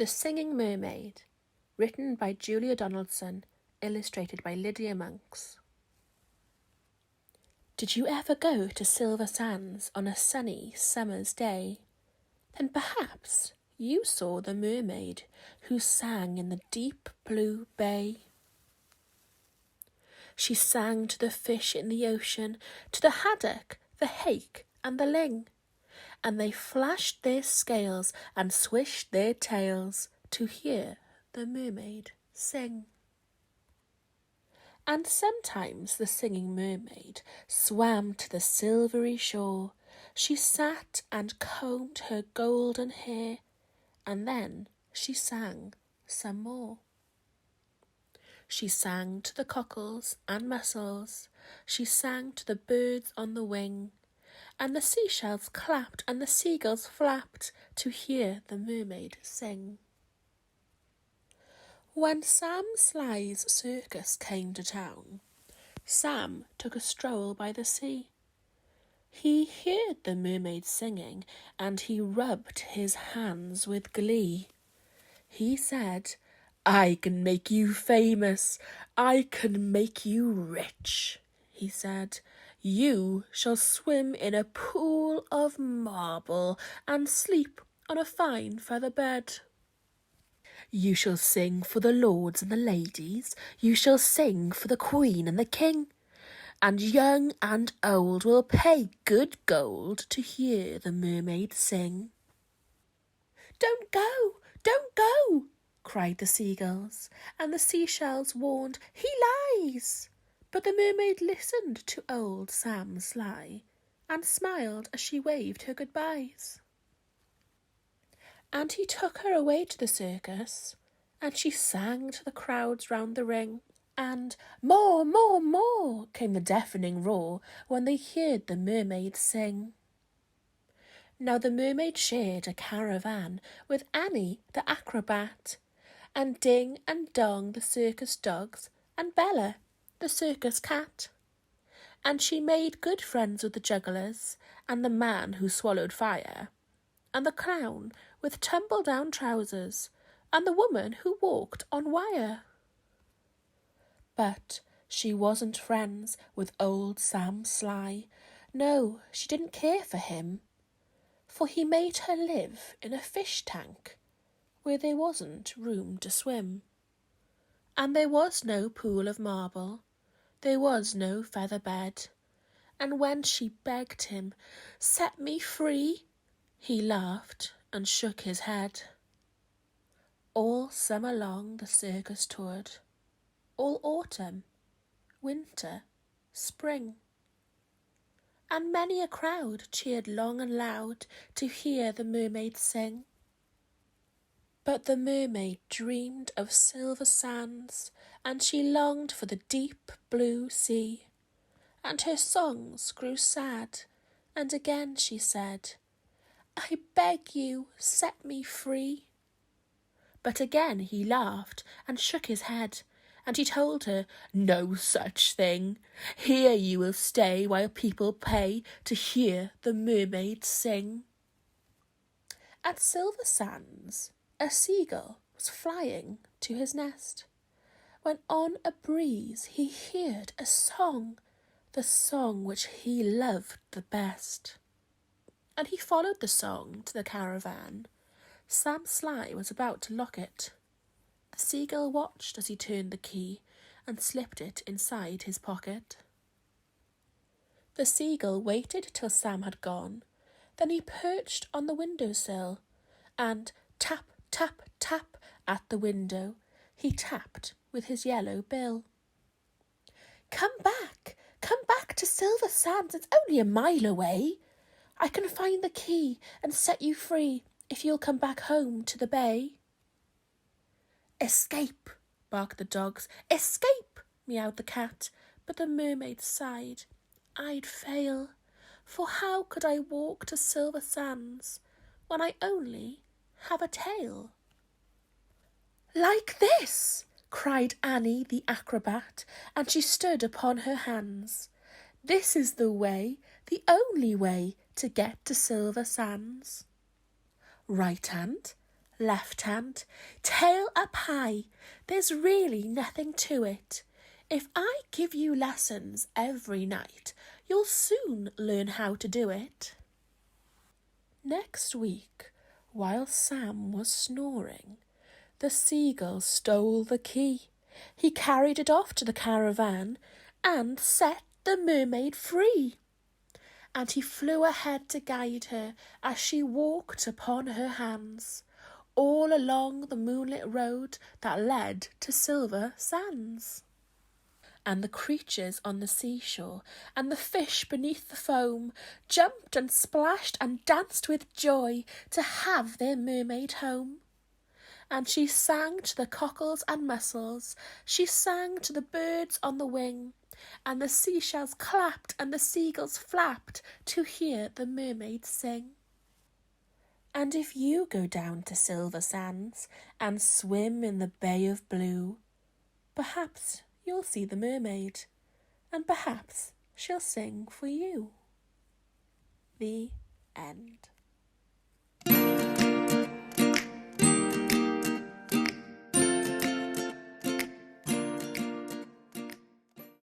The Singing Mermaid, written by Julia Donaldson, illustrated by Lydia Monks. Did you ever go to Silver Sands on a sunny summer's day? Then perhaps you saw the mermaid who sang in the deep blue bay. She sang to the fish in the ocean, to the haddock, the hake and the ling, and they flashed their scales and swished their tails to hear the mermaid sing. And sometimes the singing mermaid swam to the silvery shore. She sat and combed her golden hair, and then she sang some more. She sang to the cockles and mussels, she sang to the birds on the wing, and the seashells clapped and the seagulls flapped to hear the mermaid sing. When Sam Sly's circus came to town, Sam took a stroll by the sea. He heard the mermaid singing, and he rubbed his hands with glee. He said, "I can make you famous, I can make you rich," he said. "You shall swim in a pool of marble and sleep on a fine feather bed. You shall sing for the lords and the ladies, you shall sing for the queen and the king, and young and old will pay good gold to hear the mermaid sing." "Don't go," cried the seagulls, and the seashells warned, "He lies." But the mermaid listened to old Sam Sly and smiled as she waved her goodbyes. And he took her away to the circus, and she sang to the crowds round the ring, and more, more, more came the deafening roar when they heard the mermaid sing. Now the mermaid shared a caravan with Annie the acrobat, and Ding and Dong the circus dogs, and Bella the circus cat. And she made good friends with the jugglers, and the man who swallowed fire, and the clown with tumble-down trousers, and the woman who walked on wire. But she wasn't friends with old Sam Sly. No, she didn't care for him, for he made her live in a fish tank where there wasn't room to swim. And there was no pool of marble, there was no feather bed, and when she begged him, "Set me free," he laughed and shook his head. All summer long the circus toured, all autumn, winter, spring, and many a crowd cheered long and loud to hear the mermaid sing. But the mermaid dreamed of silver sands, and she longed for the deep blue sea, and her songs grew sad, and again she said, "I beg you, set me free." But again he laughed and shook his head, and he told her, "No such thing. Here you will stay while people pay to hear the mermaid sing." At Silver Sands, a seagull was flying to his nest, when on a breeze he heard a song, the song which he loved the best. And he followed the song to the caravan. Sam Sly was about to lock it. The seagull watched as he turned the key and slipped it inside his pocket. The seagull waited till Sam had gone, then he perched on the windowsill, and tap, tap, tap at the window he tapped with his yellow bill. Come back to Silver Sands, it's only a mile away. I can find the key and set you free if you'll come back home to the bay." "Escape," barked the dogs. "Escape," meowed the cat. But the mermaid sighed. "I'd fail, for how could I walk to Silver Sands when I only have a tail?" "Like this," cried Annie the acrobat, and she stood upon her hands. "This is the way, the only way to get to Silver Sands. Right hand, left hand, tail up high. There's really nothing to it. If I give you lessons every night, you'll soon learn how to do it. Next week, while Sam was snoring, the seagull stole the key. He carried it off to the caravan and set the mermaid free. And he flew ahead to guide her as she walked upon her hands, all along the moonlit road that led to silver sands. And the creatures on the seashore and the fish beneath the foam jumped and splashed and danced with joy to have their mermaid home. And she sang to the cockles and mussels, she sang to the birds on the wing, and the seashells clapped and the seagulls flapped to hear the mermaid sing. And if you go down to Silver Sands and swim in the Bay of Blue, perhaps you'll see the mermaid, and perhaps she'll sing for you. The end.